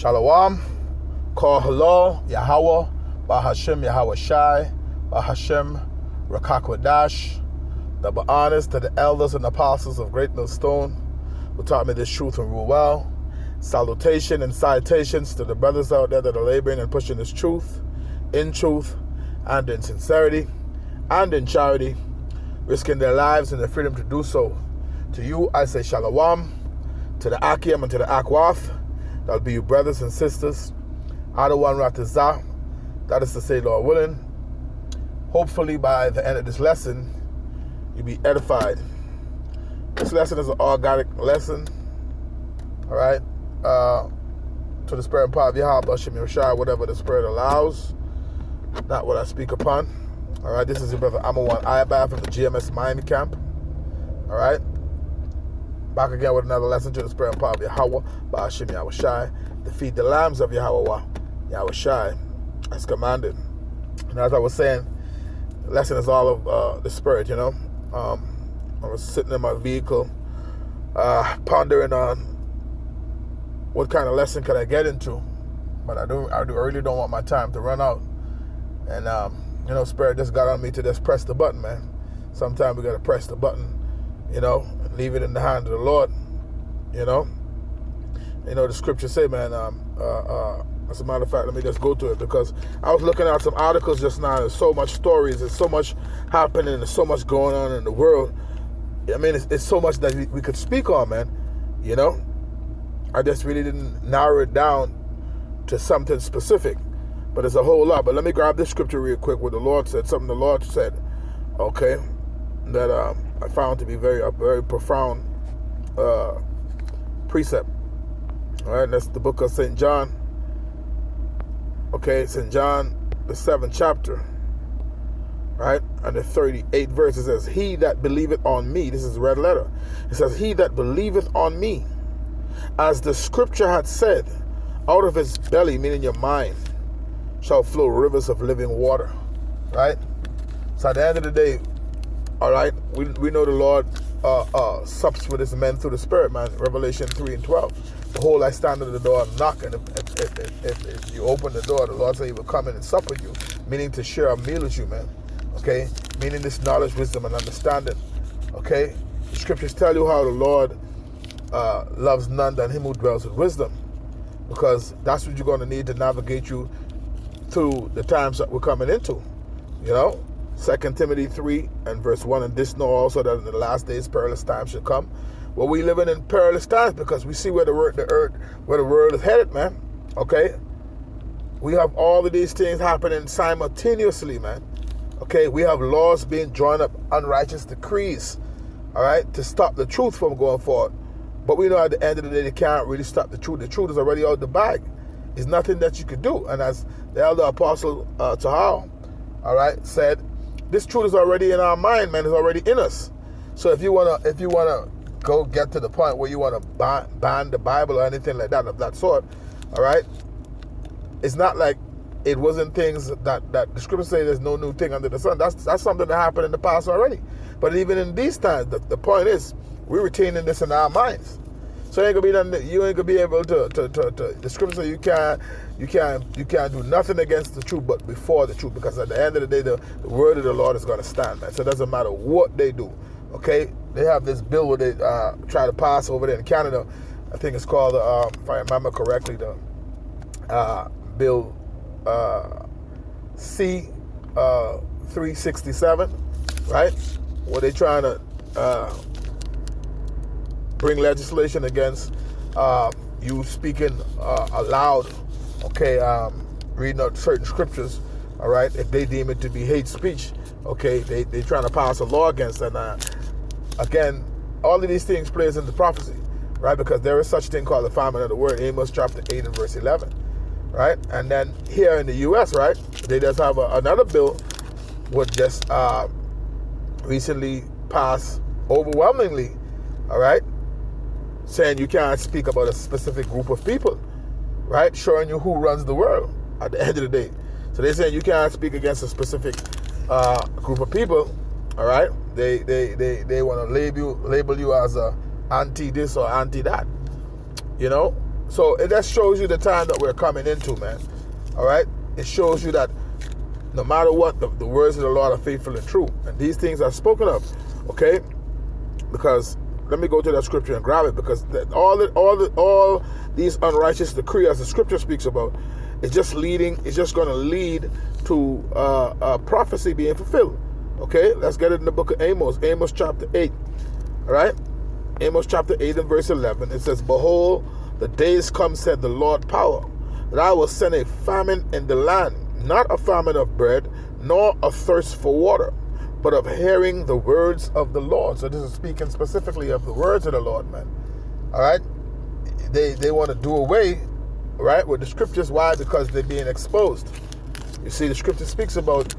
Shalom, Kol Halal, Yahweh, Bahashem Yahweh Shai, Bahashem Rakakwadash. Double honors to the elders and apostles of Great Millstone who taught me this truth and rule well. Salutation and citations to the brothers out there that are laboring and pushing this truth and in sincerity and in charity, risking their lives and their freedom to do so. To you, I say Shalom, to the Akim and to the Akwath. That'll be you brothers and sisters. Adawan Ratazah, that is to say, Lord willing. Hopefully by the end of this lesson, you'll be edified. This lesson is an organic lesson, all right? To the spirit and power of Yahweh, Hashem Yoshai, whatever the spirit allows, not what I speak upon. All right, this is your brother Amawan Ayabab from the GMS Miami camp. All right, back again with another lesson to the spirit and power of Yahweh, Hashem Yoshai. Defeat the lambs of Yahweh, Yahushai, as commanded. And as I was saying, the lesson is all of the spirit, you know. I was sitting in my vehicle, pondering on what kind of lesson could I get into, but I really don't want my time to run out. And you know, Spirit just got on me to just press the button, man. Sometimes we gotta press the button, you know, and leave it in the hand of the Lord. You know, the scriptures say, man. As a matter of fact, let me just go to it, because I was looking at some articles just now. There's so much stories, there's so much happening, there's so much going on in the world. I mean, it's so much that we could speak on, man. You know. I just really didn't narrow it down to something specific, but it's a whole lot. But let me grab this scripture real quick where the Lord said, something the Lord said, okay, that I found to be a very profound precept. All right, that's the book of St. John. Okay, St. John, the 7th chapter, right, and the 38th verse. It says, he that believeth on me, this is red letter. It says, he that believeth on me, as the scripture had said, out of his belly, meaning your mind, shall flow rivers of living water. Right? So at the end of the day, all right, we know the Lord sups with his men through the Spirit, man. Revelation 3:12. Behold, I stand at the door and knock, and if you open the door, the Lord said he will come in and sup with you, meaning to share a meal with you, man. Okay? Meaning this knowledge, wisdom, and understanding. Okay? The scriptures tell you how the Lord loves none than him who dwells with wisdom, because that's what you're going to need to navigate you through the times that we're coming into. You know, 2 Timothy 3 and verse 1, and this know also that in the last days perilous times shall come. Well, we living in perilous times because we see where the world is headed, man. Okay, we have all of these things happening simultaneously, man. Okay, we have laws being drawn up, unrighteous decrees, all right, to stop the truth from going forward. But we know at the end of the day, they can't really stop the truth. The truth is already out the bag. There's nothing that you could do. And as the elder apostle Tahal, all right, said, this truth is already in our mind, man. It's already in us. So if you wanna go get to the point where you wanna ban the Bible or anything like that of that sort, all right, it's not like it wasn't things that the scriptures say there's no new thing under the sun. That's something that happened in the past already. But even in these times, the point is, we're retaining this in our minds. So you ain't gonna be able to the scripture say you can't do nothing against the truth but before the truth, because at the end of the day the word of the Lord is gonna stand, man. So it doesn't matter what they do. Okay? They have this bill where they try to pass over there in Canada. I think it's called if I remember correctly, the bill C 367, right? Where they trying to bring legislation against you speaking aloud, okay, reading out certain scriptures, all right, if they deem it to be hate speech, okay, they trying to pass a law against it. And again, all of these things plays into prophecy, right, because there is such thing called the famine of the word, Amos chapter 8 and verse 11, right? And then here in the U.S., right, they just have another bill would just recently passed overwhelmingly, all right, saying you can't speak about a specific group of people, right? Showing you who runs the world at the end of the day. So they're saying you can't speak against a specific group of people, all right? They want to label you as a anti this or anti that, you know? So it just shows you the time that we're coming into, man. All right? It shows you that no matter what, the words of the Lord are faithful and true. And these things are spoken of, okay? Because, let me go to that scripture and grab it, because all these unrighteous decrees, as the scripture speaks about, it's just going to lead to prophecy being fulfilled. Okay? Let's get it in the book of Amos. Amos chapter 8. All right? Amos chapter 8 and verse 11. It says, "Behold, the days come, said the Lord power, that I will send a famine in the land, not a famine of bread, nor a thirst for water, but of hearing the words of the Lord." So this is speaking specifically of the words of the Lord, man. All right? They want to do away, right, with the scriptures. Why? Because they're being exposed. You see, the scripture speaks about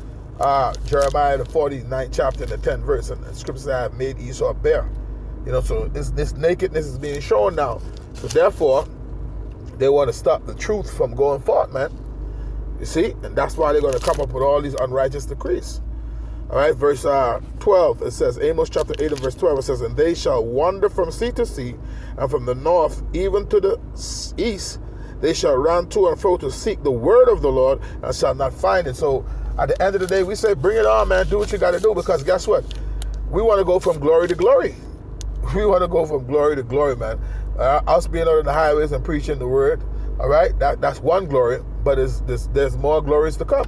Jeremiah, the 49th chapter and the 10th verse, and the scripture says, "I have made Esau bare." You know, so this nakedness is being shown now. So therefore, they want to stop the truth from going forth, man. You see? And that's why they're going to come up with all these unrighteous decrees. All right, verse 12, it says, Amos chapter 8 and verse 12, it says, "And they shall wander from sea to sea, and from the north even to the east, they shall run to and fro to seek the word of the Lord, and shall not find it." So at the end of the day, we say, bring it on, man. Do what you got to do, because guess what? We want to go from glory to glory. We want to go from glory to glory, man. Us being out on the highways and preaching the word, all right? That's one glory, but there's more glories to come.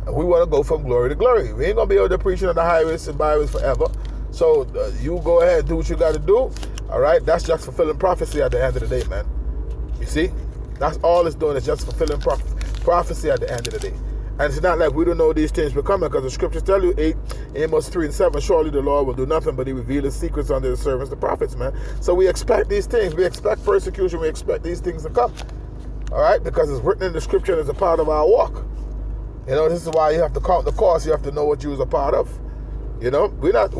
And we want to go from glory to glory. We ain't going to be able to preach on the highways and byways forever. So you go ahead and do what you got to do, all right? That's just fulfilling prophecy at the end of the day, man. You see? That's all it's doing, is just fulfilling prophecy at the end of the day. And it's not like we don't know these things will come, because the scriptures tell you, Amos 3 and 7, "Surely the Lord will do nothing, but he reveal his secrets unto his servants, the prophets," man. So we expect these things. We expect persecution. We expect these things to come. All right? Because it's written in the scripture and it's a part of our walk. You know, this is why you have to count the cost. You have to know what you was a part of. You know, we don't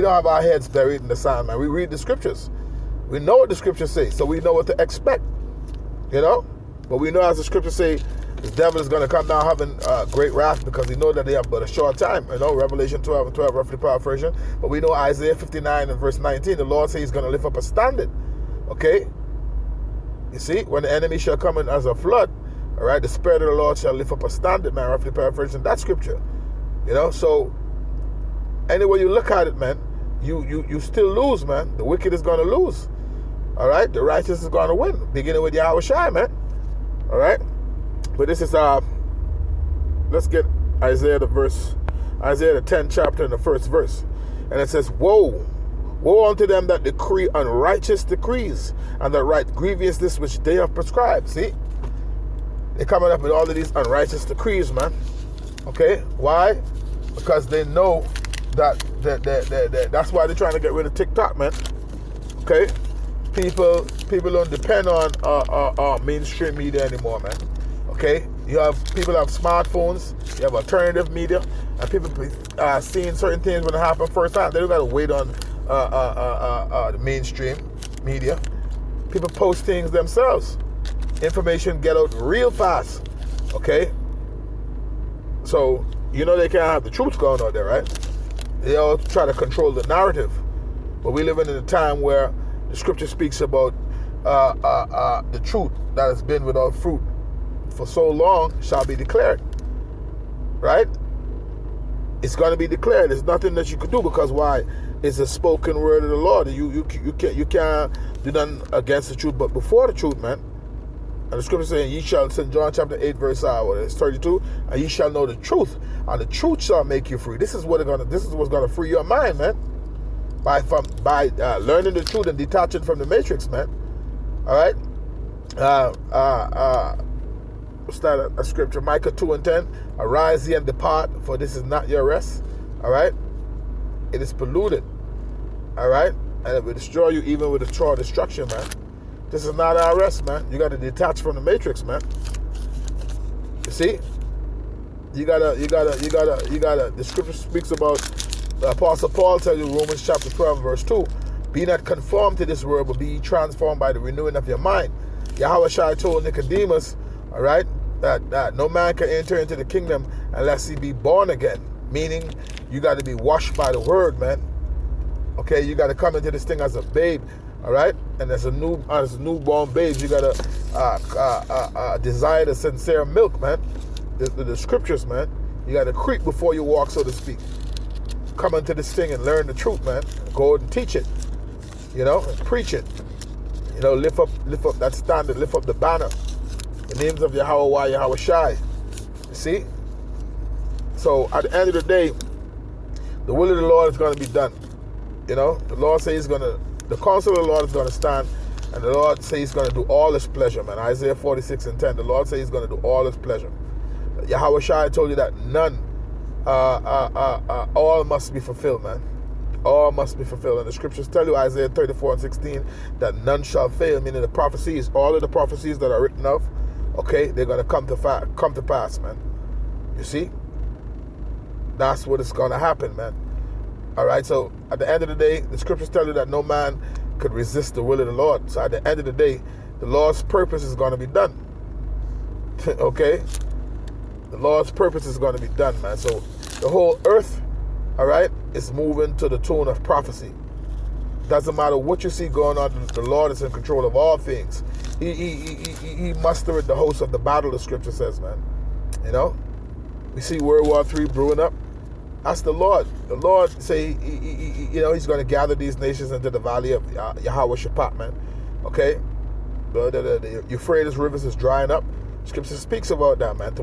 have our heads buried in the sand, man. We read the scriptures. We know what the scriptures say, so we know what to expect. You know? But we know, as the scriptures say, the devil is going to come down having great wrath, because we know that they have but a short time. You know, Revelation 12 and 12, roughly paraphrasing. But we know Isaiah 59 and verse 19, the Lord says he's going to lift up a standard. Okay? You see, when the enemy shall come in as a flood, all right, the Spirit of the Lord shall lift up a standard, man, roughly paraphrasing that scripture. You know, so anyway you look at it, man, you still lose, man. The wicked is going to lose. All right? The righteous is going to win, beginning with Yahweh Shai, man. All right? But this is, let's get Isaiah the 10th chapter and the first verse. And it says, "Woe, woe unto them that decree unrighteous decrees, and that write grievousness which they have prescribed." See? They're coming up with all of these unrighteous decrees, man. Okay? Why? Because they know that that's why they're trying to get rid of TikTok, man. Okay? People don't depend on mainstream media anymore, man. Okay, people have smartphones, you have alternative media, and people seeing certain things when it happen first time. They don't gotta wait on the mainstream media. People post things themselves. Information get out real fast. Okay, so you know they can't have the truth going out there, right? They all try to control the narrative, but we living in a time where the scripture speaks about the truth that has been without fruit for so long shall be declared. Right? It's going to be declared. There's nothing that you could do, because why? It's a spoken word of the Lord. You can't do nothing against the truth, but before the truth, man. And the scripture saying, "Ye shall," St. John chapter 8 verse 32, "and ye shall know the truth, and the truth shall make you free." This is what's gonna free your mind, man. By learning the truth and detaching from the matrix, man. All right. Start a scripture, Micah 2 and 10. "Arise ye and depart, for this is not your rest." All right. It is polluted. All right. And it will destroy you, even with a destruction, man. This is not our rest, man. You got to detach from the matrix, man. You see? You gotta. The scripture speaks about, the Apostle Paul tells you, Romans chapter 12, verse 2, "Be not conformed to this world, but be transformed by the renewing of your mind." Yahweh Shai told Nicodemus, all right, that no man can enter into the kingdom unless he be born again. Meaning, you got to be washed by the word, man. Okay, you got to come into this thing as a babe. All right, and as newborn babes, you gotta desire the sincere milk, man. The scriptures, man. You gotta creep before you walk, so to speak. Come into this thing and learn the truth, man. Go and teach it, and preach it. Lift up that standard, lift up the banner. The names of Yahweh, Yahweh Shai. You see? So at the end of the day, the will of the Lord is going to be done. The Lord says the counsel of the Lord is going to stand, and the Lord says he's going to do all his pleasure, man. Isaiah 46:10, the Lord says he's going to do all his pleasure. Yahweh Shai told you that none, all must be fulfilled, man. All must be fulfilled. And the scriptures tell you, Isaiah 34:16, that none shall fail, meaning the prophecies, all of the prophecies that are written of, okay, they're going to come to pass, man. You see? That's what is going to happen, man. All right, so at the end of the day, the scriptures tell you that no man could resist the will of the Lord. So at the end of the day, the Lord's purpose is going to be done. Okay? The Lord's purpose is going to be done, man. So the whole earth, all right, is moving to the tune of prophecy. Doesn't matter what you see going on, the Lord is in control of all things. He mustered the host of the battle, the scripture says, man. We see World War III brewing up. That's the Lord. The Lord say, he's going to gather these nations into the valley of Yahweh Shaphat, man. Okay? The Euphrates rivers is drying up. Scripture speaks about that, man.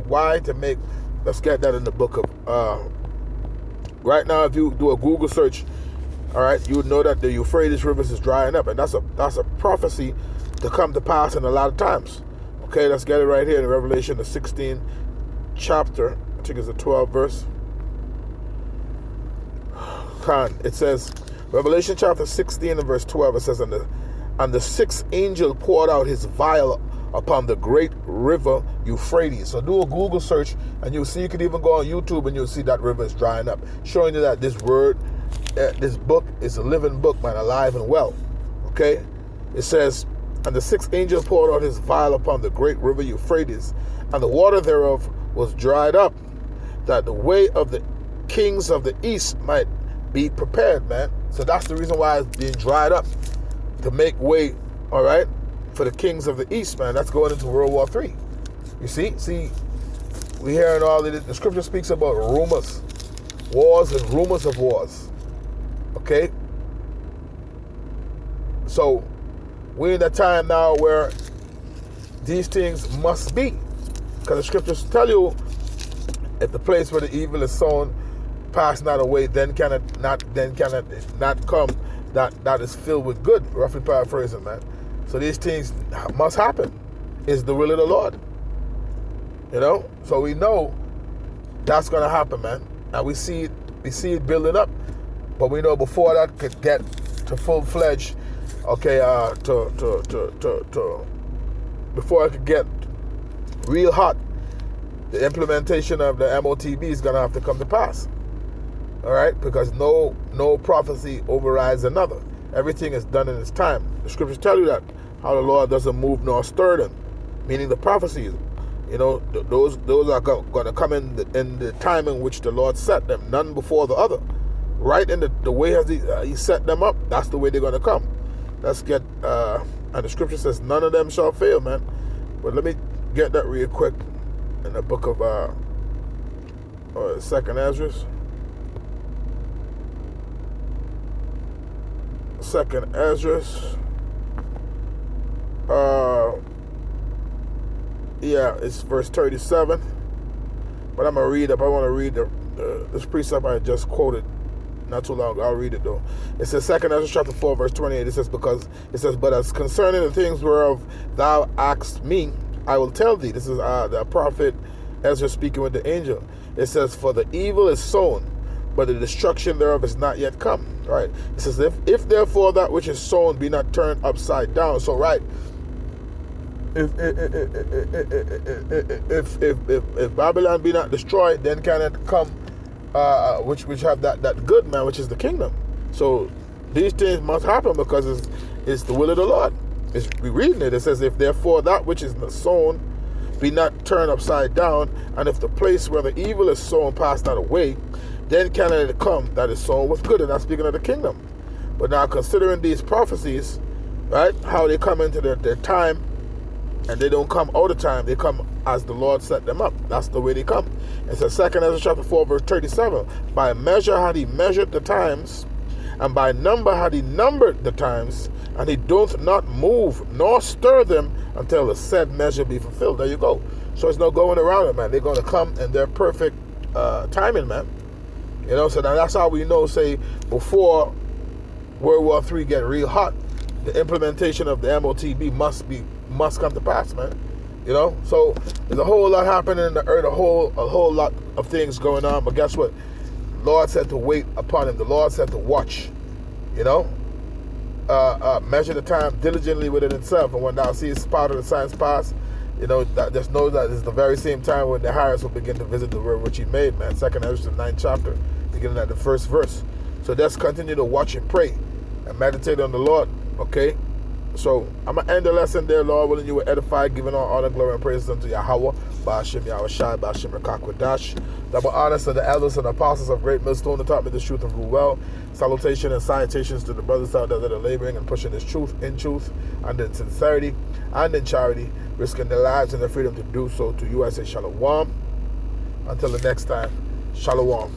Let's get that in the book of, right now, if you do a Google search, all right, you would know that the Euphrates rivers is drying up. And that's a prophecy to come to pass in a lot of times. Okay, let's get it right here in Revelation, the 16th chapter. I think it's the 12th verse. It says, Revelation chapter 16 and verse 12, it says, and the sixth angel poured out his vial upon the great river Euphrates. So do a Google search, and you'll see, you can even go on YouTube and you'll see that river is drying up, showing you that this book is a living book, man, alive and well. Okay? It says, and the sixth angel poured out his vial upon the great river Euphrates, and the water thereof was dried up, that the way of the kings of the east might be prepared, man. So that's the reason why it's being dried up, to make way, all right, for the kings of the east, man. That's going into World War III. You see, we hearing all of this. The scripture speaks about rumors, wars and rumors of wars. Okay? So we're in a time now where these things must be, because the scriptures tell you, if the place where the evil is sown pass not away, then can it not come that is filled with good. Roughly paraphrasing, man. So these things must happen. It's the will of the Lord. So we know that's gonna happen, man. And we see it building up. But we know before that could get to full-fledged, okay, before it could get real hot, the implementation of the MOTB is gonna have to come to pass. All right, because no prophecy overrides another. Everything is done in its time. The scriptures tell you that, how the Lord doesn't move nor stir them, meaning the prophecies. Those are going to come in the time in which the Lord set them, none before the other. Right in the way as he set them up, that's the way they're going to come. Let's get, and the scripture says, none of them shall fail, man. But let me get that real quick in the book of 2nd Ezra. 2nd Ezra. It's verse 37. But I'm gonna read up. I want to read this precept I just quoted not too long ago. I'll read it though. It says 2nd Ezra chapter 4 verse 28. It says, but as concerning the things whereof thou asked me, I will tell thee. This is the prophet Ezra speaking with the angel. It says, for the evil is sown, but the destruction thereof is not yet come. Right? It says, if therefore that which is sown be not turned upside down. So right, if Babylon be not destroyed, then can it come which have that good, man, which is the kingdom. So these things must happen because it's the will of the Lord. We're reading it. It says, if therefore that which is sown be not turned upside down, and if the place where the evil is sown pass not away, then can it come that is sown with good. And that's speaking of the kingdom. But now considering these prophecies, right? How they come into their time, and they don't come out of time. They come as the Lord set them up. That's the way they come. It says 2 Ezra chapter 4 verse 37. By measure had he measured the times, and by number had he numbered the times, and he doth not move nor stir them until the said measure be fulfilled. There you go. So it's no going around it, man. They're going to come in their perfect timing, man. You know, so now that's how we know, say, before World War III get real hot, the implementation of the MOTB must come to pass, man. You know, so there's a whole lot happening in the earth, a whole lot of things going on. But guess what? The Lord said to wait upon him. The Lord said to watch. You know, measure the time diligently within itself. And when thou seest part of the signs pass, you know, just know that it's the very same time when the Harris will begin to visit the world which he made, man. 2 Ezra 9th chapter, beginning at the first verse. So let's continue to watch and pray and meditate on the Lord, okay? So I'm going to end the lesson there, Lord willing. You will edify, giving all honor, glory, and praise unto Yahweh, Ba'ashem Yahushai, Ba'ashem Rakakwadash. Double honors to the elders and apostles of Great Millstone that taught me the truth and rule well. Salutation and salutations to the brothers out there that are laboring and pushing this truth in truth and in sincerity and in charity, risking their lives and their freedom to do so. To you I say shalom. Until the next time, shalom.